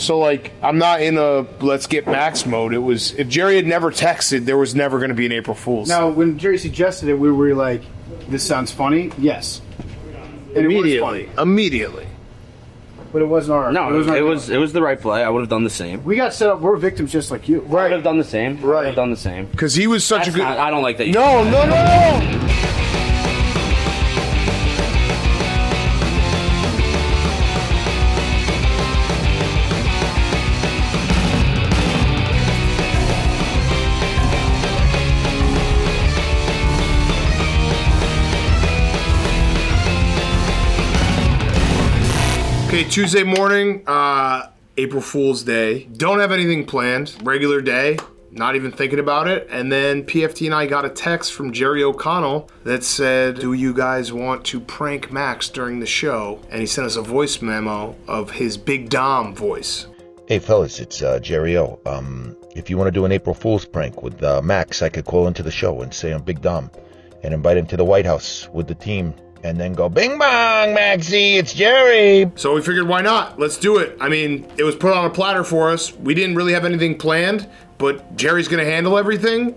So, like, I'm not in a let's get Max mode. It was, if Jerry had never texted, there was never going to be an April Fool's. Now, when Jerry suggested it, we were like, this sounds funny? Yes. And Immediately. But it wasn't our... No, it was the right play. I would have done the same. We got set up. We're victims just like you. I would have done the same. Right. I would have done the same. Because he was such a good... I don't like that. No. Okay, Tuesday morning, April Fool's Day. Don't have anything planned. Regular day. Not even thinking about it. And then PFT and I got a text from Jerry O'Connell that said, do you guys want to prank Max during the show? And he sent us a voice memo of his Big Dom voice. Hey fellas, it's Jerry O. If you want to do an April Fool's prank with Max, I could call into the show and say I'm Big Dom and invite him to the White House with the team. And then go, bing bong, Maxie, it's Jerry. So we figured, why not? Let's do it. I mean, it was put on a platter for us. We didn't really have anything planned, but Jerry's going to handle everything.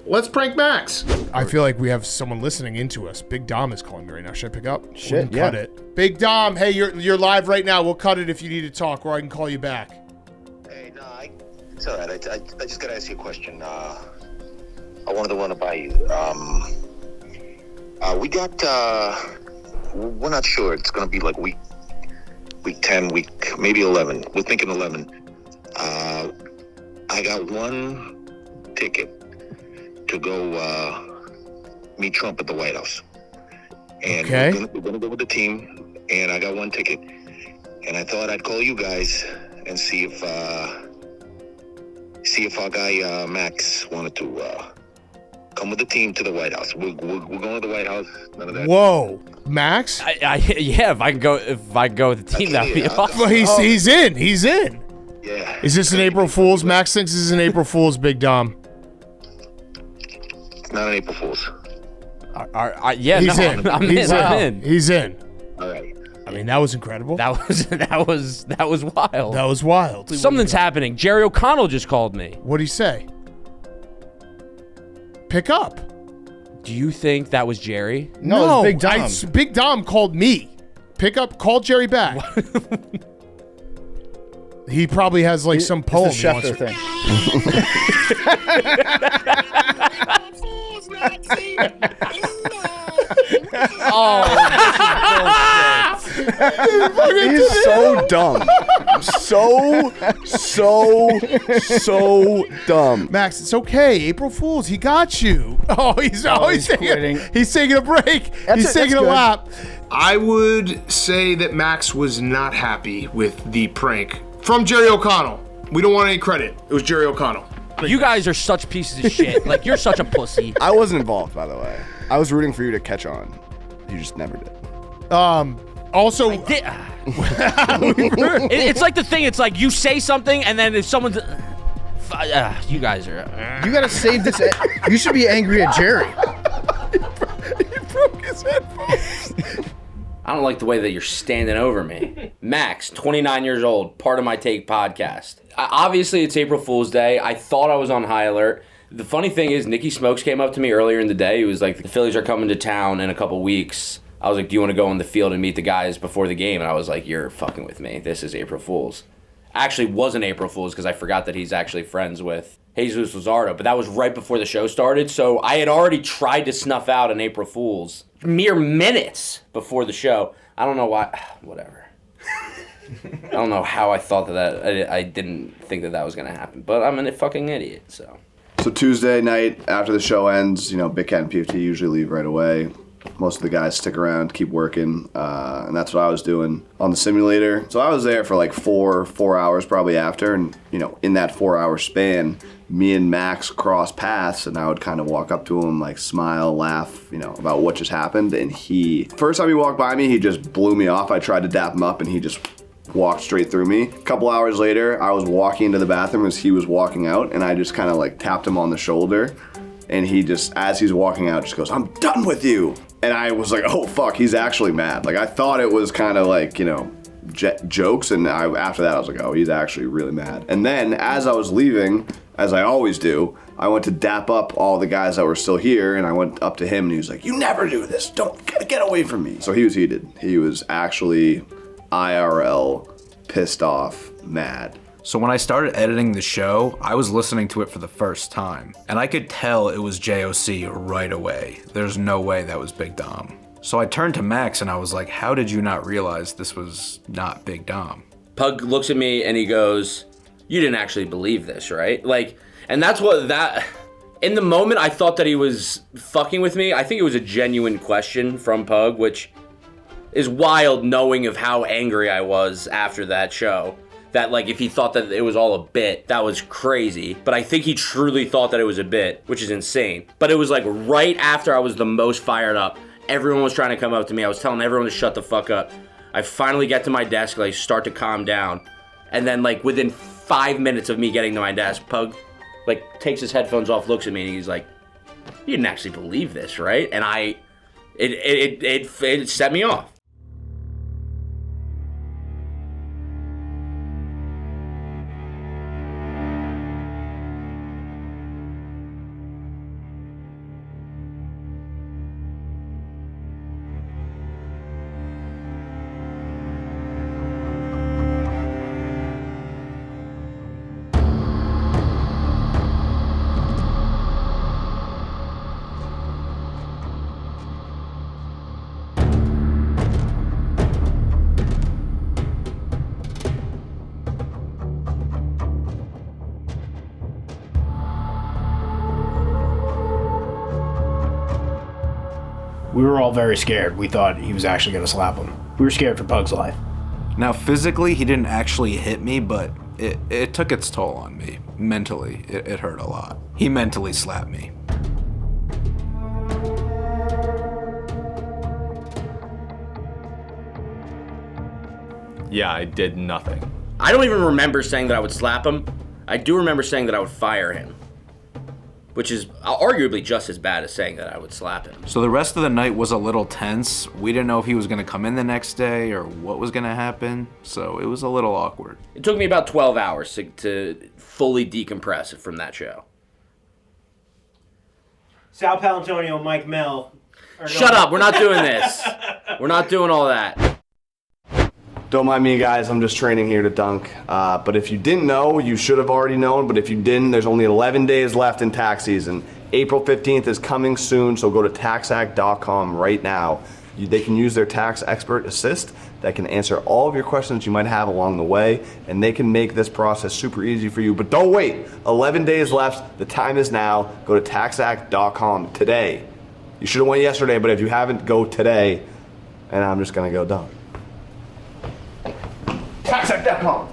Let's prank Max. I feel like we have someone listening into us. Big Dom is calling me right now. Should I pick up? Shit, yeah. Cut it. Big Dom, hey, you're live right now. We'll cut it if you need to talk, or I can call you back. Hey, no, it's all right. I just got to ask you a question. I wanted to run it by you. We got, we're not sure. It's going to be like week 10, maybe 11. We're thinking 11. I got one ticket to go meet Trump at the White House. And okay. We're going to go with the team, and I got one ticket. And I thought I'd call you guys and see if our guy Max wanted to come with the team to the White House. We're going to the White House. None of that. Whoa, Max? Yeah, if I can go with the team, that'd be awesome. Well, he's in. Yeah. Is this an April Fool's? Max thinks this is an April Fool's, Big Dom. It's not an April Fool's. Yeah, he's in. I'm in. He's in. All right. I mean, that was incredible. That was wild. That was wild. Something's happening. Jerry O'Connell just called me. What'd he say? Pick up. Do you think that was Jerry? No, it's Big Dom. Big Dom called me. Pick up. Call Jerry back. He probably has like some poem. It's a Schefter thing. He's so dumb. So dumb. Max, it's okay. April Fool's. He got you. He's taking a break. He's taking a lap. I would say that Max was not happy with the prank from Jerry O'Connell. We don't want any credit. It was Jerry O'Connell. You guys are such pieces of shit. Like, you're such a pussy. I wasn't involved, by the way. I was rooting for you to catch on. You just never did. Also, it's like the thing. It's like you say something, and then if someone's, you guys are. You gotta save this. You should be angry at Jerry. he broke his headphones. I don't like the way that you're standing over me. Max, 29 years old, part of my Take podcast. Obviously, it's April Fool's Day. I thought I was on high alert. The funny thing is, Nikki Smokes came up to me earlier in the day. He was like, the Phillies are coming to town in a couple weeks. I was like, do you want to go on the field and meet the guys before the game? And I was like, you're fucking with me. This is April Fool's. Actually wasn't April Fool's because I forgot that he's actually friends with Jesus Luzardo. But that was right before the show started. So I had already tried to snuff out an April Fool's mere minutes before the show. I don't know why. Whatever. I don't know how I thought that. I didn't think that was going to happen. But I'm a fucking idiot, so. So Tuesday night after the show ends, Big Cat and PFT usually leave right away. Most of the guys stick around, keep working, and that's what I was doing on the simulator. So I was there for like four hours probably after, and in that 4 hour span, me and Max crossed paths, and I would kind of walk up to him, like smile, laugh, about what just happened. And first time he walked by me, he just blew me off. I tried to dap him up, and he just walked straight through me. A couple hours later, I was walking into the bathroom as he was walking out, and I just kind of like tapped him on the shoulder, and he just, as he's walking out, just goes, "I'm done with you." And I was like, oh fuck, he's actually mad. Like I thought it was kind of like, jokes, and after that I was like, oh, he's actually really mad. And then as I was leaving, as I always do, I went to dap up all the guys that were still here, and I went up to him and he was like, you never do this, don't get away from me. So he was heated. He was actually IRL pissed off, mad. So when I started editing the show, I was listening to it for the first time, and I could tell it was JOC right away. There's no way that was Big Dom. So I turned to Max and I was like, how did you not realize this was not Big Dom? Pug looks at me and he goes, you didn't actually believe this, right? Like, and that's what that... In the moment, I thought that he was fucking with me. I think it was a genuine question from Pug, which is wild knowing of how angry I was after that show. That, like, if he thought that it was all a bit, that was crazy. But I think he truly thought that it was a bit, which is insane. But it was, like, right after I was the most fired up. Everyone was trying to come up to me. I was telling everyone to shut the fuck up. I finally get to my desk, like, start to calm down. And then, like, within 5 minutes of me getting to my desk, Pug, like, takes his headphones off, looks at me, and he's like, you didn't actually believe this, right? And it set me off. We were all very scared. We thought he was actually going to slap him. We were scared for Pug's life. Now, physically, he didn't actually hit me, but it took its toll on me. Mentally, it hurt a lot. He mentally slapped me. Yeah, I did nothing. I don't even remember saying that I would slap him. I do remember saying that I would fire him, which is arguably just as bad as saying that I would slap him. So the rest of the night was a little tense. We didn't know if he was going to come in the next day or what was going to happen, so it was a little awkward. It took me about 12 hours to fully decompress from that show. Sal Palantonio, Mike Mel. Shut up, we're not doing this. We're not doing all that. Don't mind me, guys. I'm just training here to dunk. But if you didn't know, you should have already known. But if you didn't, there's only 11 days left in tax season. April 15th is coming soon, so go to taxact.com right now. They can use their tax expert assist that can answer all of your questions you might have along the way, and they can make this process super easy for you. But don't wait. 11 days left. The time is now. Go to taxact.com today. You should have went yesterday, but if you haven't, go today. And I'm just going to go dunk. Taxact.com.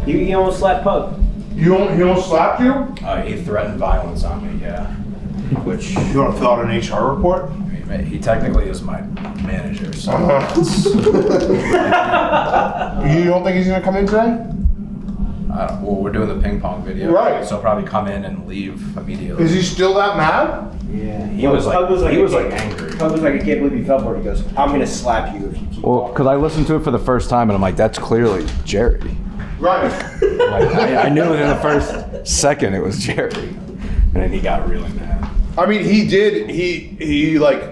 He almost slapped Pug. He almost slapped you? He threatened violence on me, yeah. Which, You want to fill out an HR report? I mean, he technically is my manager, so. You don't think he's going to come in today? Well, we're doing the ping pong video. Right. So probably come in and leave immediately. Is he still that mad? Yeah. He was like angry. Pug was like, I can't believe you fell for it. He goes, I'm going to slap you if you keep Well, because I listened to it for the first time, and I'm like, that's clearly Jerry. Right. Like, I knew it in the first second it was Jerry. And then he got really mad. I mean, he did. He like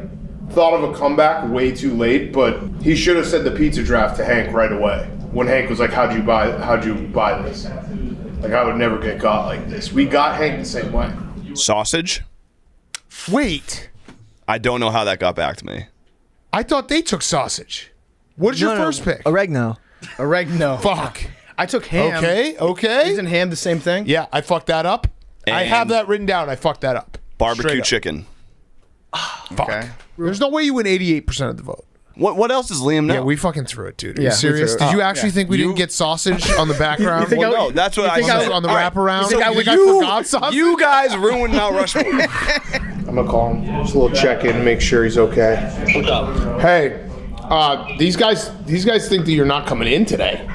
thought of a comeback way too late, but he should have said the pizza draft to Hank right away. When Hank was like, "How'd you buy this?" Like, I would never get got like this. We got Hank the same way. Sausage? Wait, I don't know how that got back to me. I thought they took sausage. What is your first pick? Oregano. Fuck. I took ham. Okay. Isn't ham the same thing? Yeah, I fucked that up. I And have that written down. I fucked that up. Barbecue Straight up. chicken. Fuck. Okay. There's no way you win 88% of the vote. What else does Liam know? Yeah, we fucking threw it, dude. Are Yeah, you we serious? threw it. Did you Oh, actually yeah. think we didn't get sausage on the background? think Well, no, that's what I said. on the All right. wraparound? So I you, forgot sausage? you guys ruined Mount Rushmore. I'm gonna call him. Just a little check-in, make sure he's okay. What's up? Hey, these guys think that you're not coming in today.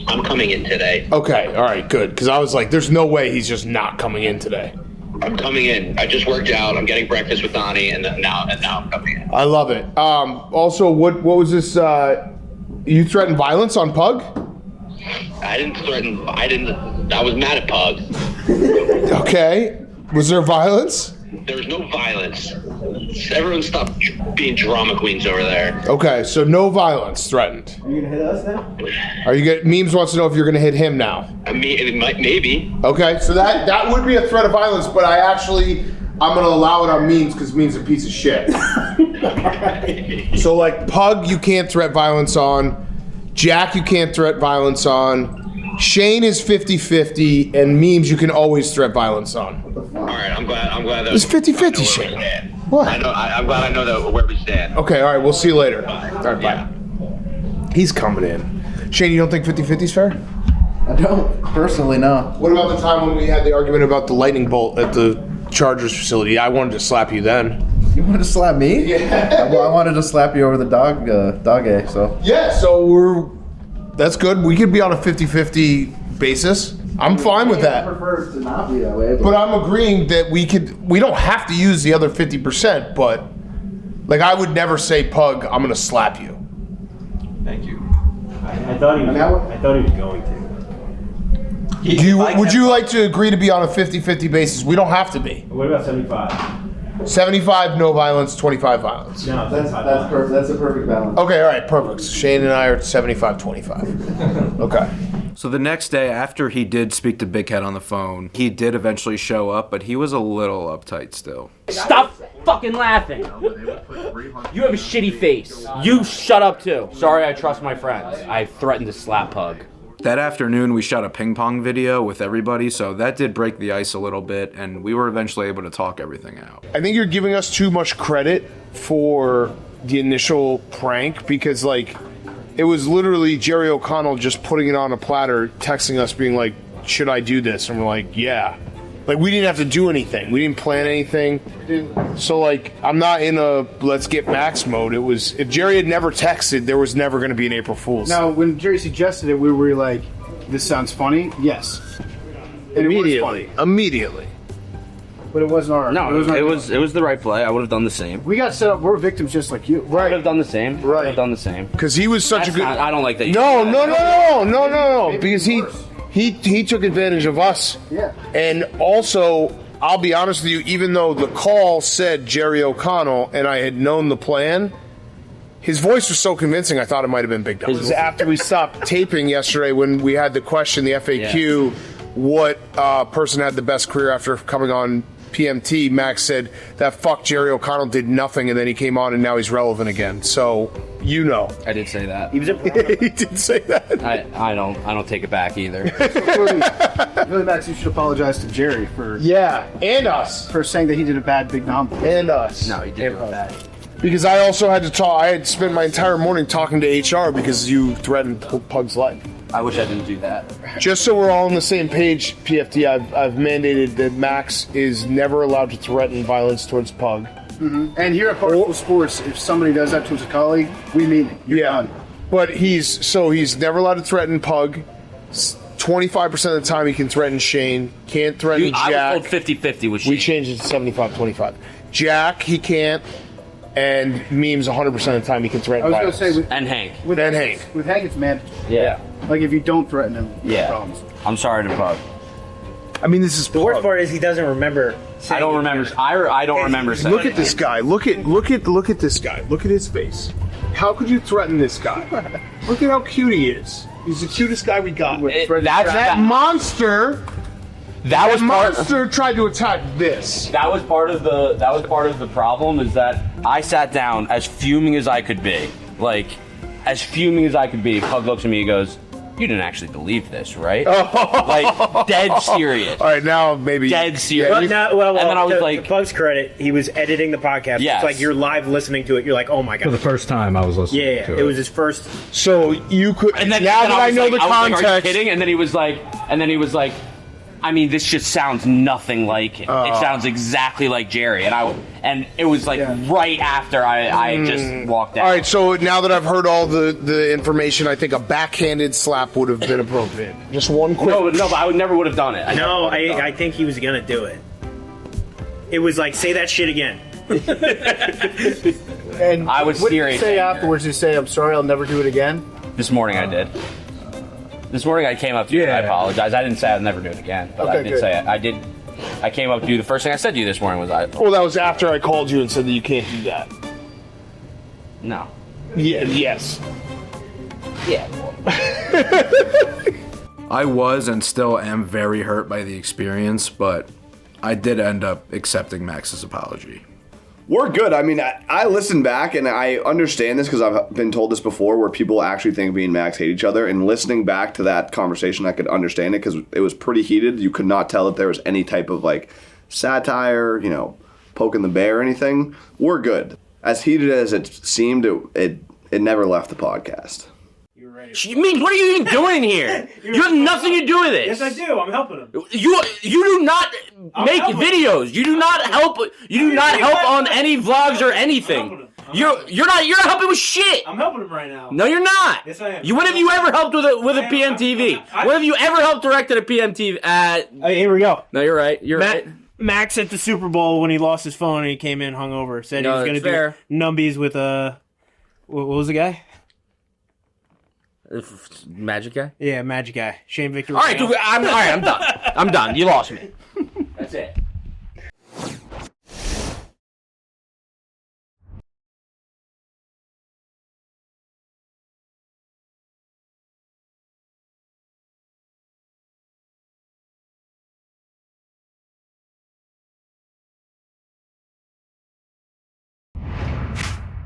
I'm coming in today. Okay, all right, good. Because I was like, there's no way he's just not coming in today. I'm coming in. I just worked out. I'm getting breakfast with Donnie, and now I'm coming in. I love it. Also, what was this? You threatened violence on Pug? I didn't threaten. I was mad at Pug. Okay. Was there violence? There was no violence. Everyone stop being drama queens over there. Okay, so no violence threatened. Are you gonna hit us now? Are you get Memes wants to know if you're gonna hit him now. I mean, it might, maybe. Okay, so that would be a threat of violence, but I'm gonna allow it on Memes because Memes a piece of shit. So like Pug, you can't threat violence on. Jack, you can't threat violence on. Shane is 50-50, and Memes you can always threat violence on. All right, I'm glad that It's 50-50, Shane. What? I'm glad I know that where we stand. Okay, all right, we'll see you later. All right, bye. He's coming in. Shane, you don't think 50-50 is fair? I don't personally, no. What about the time when we had the argument about the lightning bolt at the Chargers facility? I wanted to slap you then. You wanted to slap me? Yeah. Well, I wanted to slap you over the dog A, so. Yeah, so that's good. We could be on a 50-50 basis. I'm fine with that. I prefer to not be that way. But I'm agreeing that we don't have to use the other 50%, but like I would never say, Pug, I'm gonna slap you. Thank you. I thought he was going to. Would you like to agree to be on a 50-50 basis? We don't have to be. What about 75? 75, no violence, 25 violence. No, That's perfect. That's a perfect balance. Okay, all right, perfect. Shane and I are at 75-25. Okay. So the next day, after he did speak to Big Head on the phone, he did eventually show up, but he was a little uptight still. Stop fucking laughing. You have a shitty face. You shut up too. Sorry, I trust my friends. I threatened to slap Pug. That afternoon, we shot a ping pong video with everybody, so that did break the ice a little bit, and we were eventually able to talk everything out. I think you're giving us too much credit for the initial prank because, like, it was literally Jerry O'Connell just putting it on a platter, texting us being like, should I do this? And we're like, yeah. Like, we didn't have to do anything. We didn't plan anything. So, like, I'm not in a let's get Max mode. It was, if Jerry had never texted, there was never going to be an April Fool's. Now, when Jerry suggested it, we were like, this sounds funny? Yes. And Immediately. But it wasn't our... No, it was the right play. I would have done the same. We got set up. We're victims just like you. I would have done the same. Right. I would have done the same. Because he was such a good... I don't like that. No. Because he took advantage of us. Yeah. And also, I'll be honest with you, even though the call said Jerry O'Connell and I had known the plan, his voice was so convincing I thought it might have been Big Dom. After we stopped taping yesterday when we had the question, the FAQ, what person had the best career after coming on PMT, Max said that fuck Jerry O'Connell did nothing and then he came on and now he's relevant again. So, you know. I did say that. He was a He did say that. I don't take it back either. Really, Max, you should apologize to Jerry for... Yeah, and us. For saying that he did a bad Big Dom. And us. No, he did bad. Because I also had to talk, I had spent my entire morning talking to HR because you threatened Pug's life. I wish I didn't do that. Just so we're all on the same page, PFT, I've mandated that Max is never allowed to threaten violence towards Pug. Mm-hmm. And here at Barstool Sports, if somebody does that towards a colleague, we mean it. You're done. But he's never allowed to threaten Pug. 25% of the time he can threaten Shane. Can't threaten Jack. I was told 50-50 with Shane. We changed it to 75-25. Jack, he can't. And Memes, 100% of the time he can threaten I was going to say... and Hank. With Hank. With Hank, it's mandatory. Yeah. Like, if you don't threaten him, there's problems. I'm sorry to Pug. I mean, this is the worst part is he doesn't remember. I don't remember. I don't remember saying. Look at this guy. Look at this guy. Look at his face. How could you threaten this guy? Look at how cute he is. He's the cutest guy we got. That monster. That monster tried to attack this. That was part of the problem. Is that I sat down as fuming as I could be, Pug looks at me and goes, "You didn't actually believe this, right?" Like dead serious. All right, now maybe dead serious. Well, and then I was to Pug's credit, he was editing the podcast. Yes. It's like you're live listening to it. You're like, "Oh my god!" For the first time, I was listening. Yeah, to it. It was his first. So you could. And then now that I know the context. Like, are you kidding? And then he was like, I mean, this just sounds nothing like it. It sounds exactly like Jerry. And it was like right after I just walked out. All right, so now that I've heard all the information, I think a backhanded slap would have been appropriate. Just one quick. No, but I never would have done it. I think he was gonna do it. it was like, say that shit again. And I was what did you serious. say afterwards? You say, "I'm sorry, I'll never do it again." This morning I did. This morning I came up to you and I apologize. I didn't say I'd never do it again, but Okay, I did good. say it. I did. I came up to you. The first thing I said to you this morning was, Well, that was after I called you and said that you can't do that. no. Yeah. Yes. Yeah. I was and still am very hurt by the experience, but I did end up accepting Max's apology. We're good. I mean, I listen back and I understand this because I've been told this before where people actually think me and Max hate each other. And listening back to that conversation, I could understand it because it was pretty heated. You could not tell that there was any type of like satire, poking the bear or anything. We're good. As heated as it seemed, it never left the podcast. You mean, what are you even doing here? You have nothing to do with this. Yes, I do. I'm helping him. You do not make videos. You do not help. You do not help on any vlogs or anything. You're not helping with shit. I'm helping him right now. No, you're not. Yes, I am. When have you ever helped with a PMTV? When have you ever helped direct at a PMTV? Here we go. No, you're right. You're right. Max at the Super Bowl when he lost his phone and he came in hungover. Said he was going to do numbies with what was the guy? Magic guy? Yeah, Magic Guy. Shane Victor. All right, dude, I'm done. I'm done. You lost me.